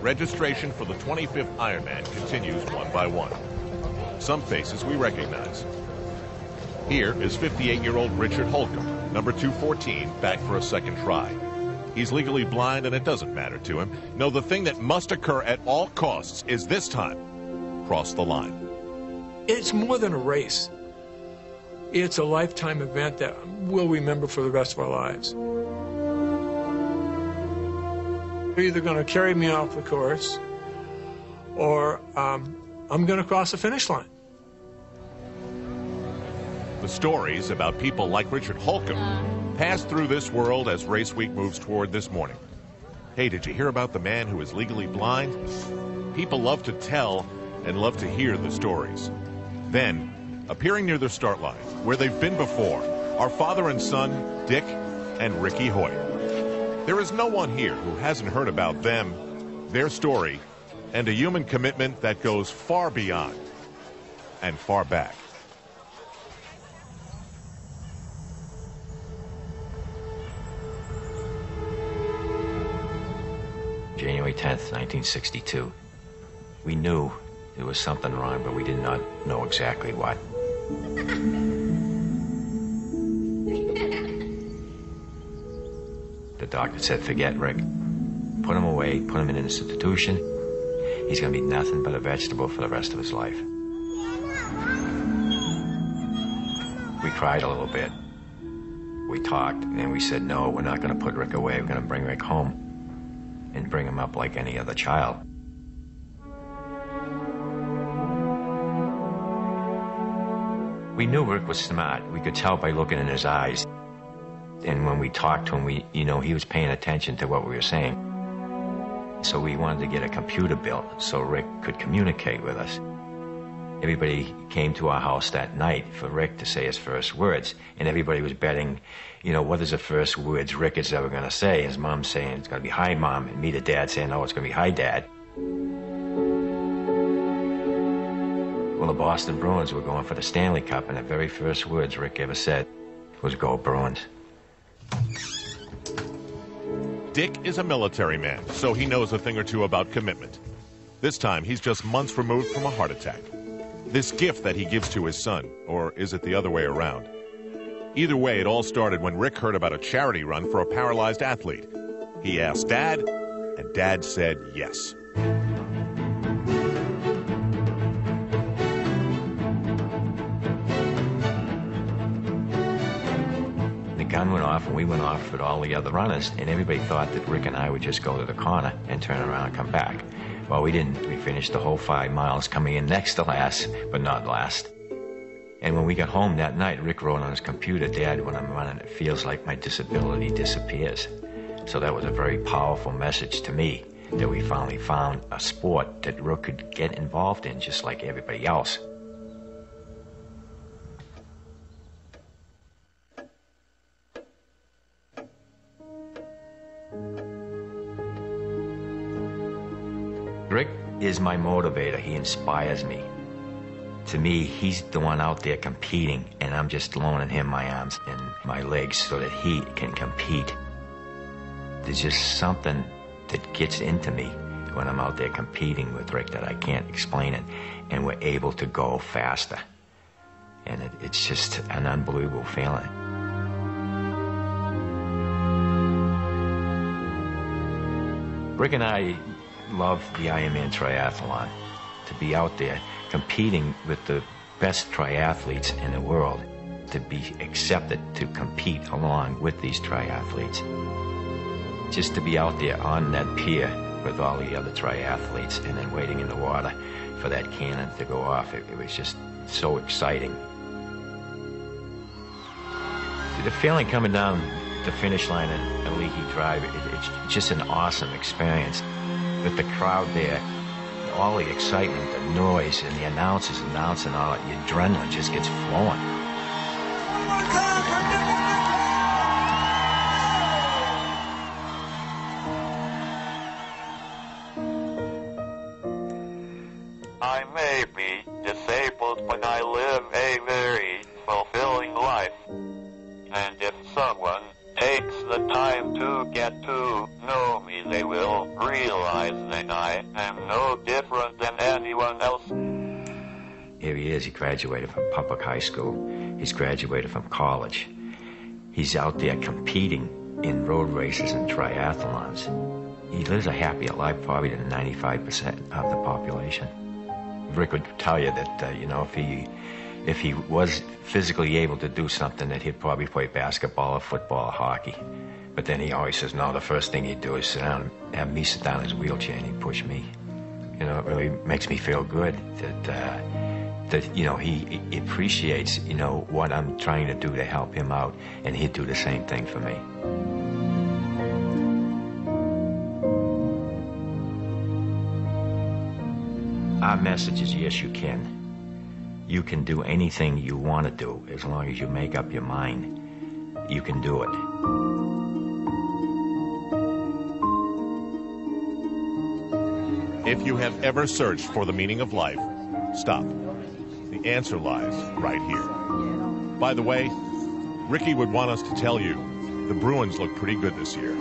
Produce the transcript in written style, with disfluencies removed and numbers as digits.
Registration for the 25th Ironman continues one by one. Some faces we recognize. Here is 58-year-old Richard Holcomb, number 214, back for a second try. He's legally blind and it doesn't matter to him. No, the thing that must occur at all costs is this time, cross the line. It's more than a race. It's a lifetime event that we'll remember for the rest of our lives. They're either going to carry me off the course or I'm going to cross the finish line. The stories about people like Richard Holcomb pass through this world as race week moves toward this morning. Hey, did you hear about the man who is legally blind? People love to tell and love to hear the stories. Then, appearing near the start line, where they've been before, are father and son, Dick and Ricky Hoyt. There is no one here who hasn't heard about them, their story, and a human commitment that goes far beyond and far back. January 10th, 1962. We knew there was something wrong, but we did not know exactly what. The doctor said, forget Rick. Put him away, put him in an institution. He's going to be nothing but a vegetable for the rest of his life. We cried a little bit. We talked, and we said, no, we're not going to put Rick away. We're going to bring Rick home and bring him up like any other child. We knew Rick was smart. We could tell by looking in his eyes. And when we talked to him, he was paying attention to what we were saying. So we wanted to get a computer built so Rick could communicate with us. Everybody came to our house that night for Rick to say his first words. And everybody was betting, what is the first words Rick is ever going to say? His mom saying, it's going to be, hi, Mom. And me, the dad, saying, no, it's going to be, hi, Dad. Well, the Boston Bruins were going for the Stanley Cup, and the very first words Rick ever said was, go Bruins. Dick is a military man, so he knows a thing or two about commitment. This time, he's just months removed from a heart attack. This gift that he gives to his son, or is it the other way around? Either way, it all started when Rick heard about a charity run for a paralyzed athlete. He asked Dad, and Dad said yes. The gun went off, and we went off with all the other runners, and everybody thought that Rick and I would just go to the corner and turn around and come back. Well, we didn't. We finished the whole 5 miles, coming in next to last, but not last. And when we got home that night, Rick wrote on his computer, Dad, when I'm running, it feels like my disability disappears. So that was a very powerful message to me, that we finally found a sport that Rick could get involved in just like everybody else. Rick is my motivator. He inspires me. To me, he's the one out there competing, and I'm just loaning him my arms and my legs so that he can compete. There's just something that gets into me when I'm out there competing with Rick that I can't explain it, and we're able to go faster. And it's just an unbelievable feeling. Rick and I love the Ironman triathlon, to be out there competing with the best triathletes in the world, to be accepted to compete along with these triathletes. Just to be out there on that pier with all the other triathletes and then waiting in the water for that cannon to go off, it was just so exciting. The feeling coming down the finish line at Leahy Drive, it's just an awesome experience. With the crowd there, all the excitement, the noise, and the announcers announcing all that, your adrenaline just gets flowing. I may be disabled, but I live a very fulfilling life. And if someone takes the time to get to know me, they will realize that I am no different than anyone else. Here he is. He graduated from public high school. He's graduated from college. He's out there competing in road races and triathlons. He lives a happier life probably than 95% of the population. Rick would tell you that, if he was physically able to do something, that he'd probably play basketball or football or hockey. But then he always says, no, the first thing he'd do is have me sit down in his wheelchair and he'd push me. It really makes me feel good that he appreciates, what I'm trying to do to help him out, and he'd do the same thing for me. Our message is, yes, you can. You can do anything you want to do as long as you make up your mind. You can do it. If you have ever searched for the meaning of life, stop. The answer lies right here. By the way, Ricky would want us to tell you the Bruins look pretty good this year.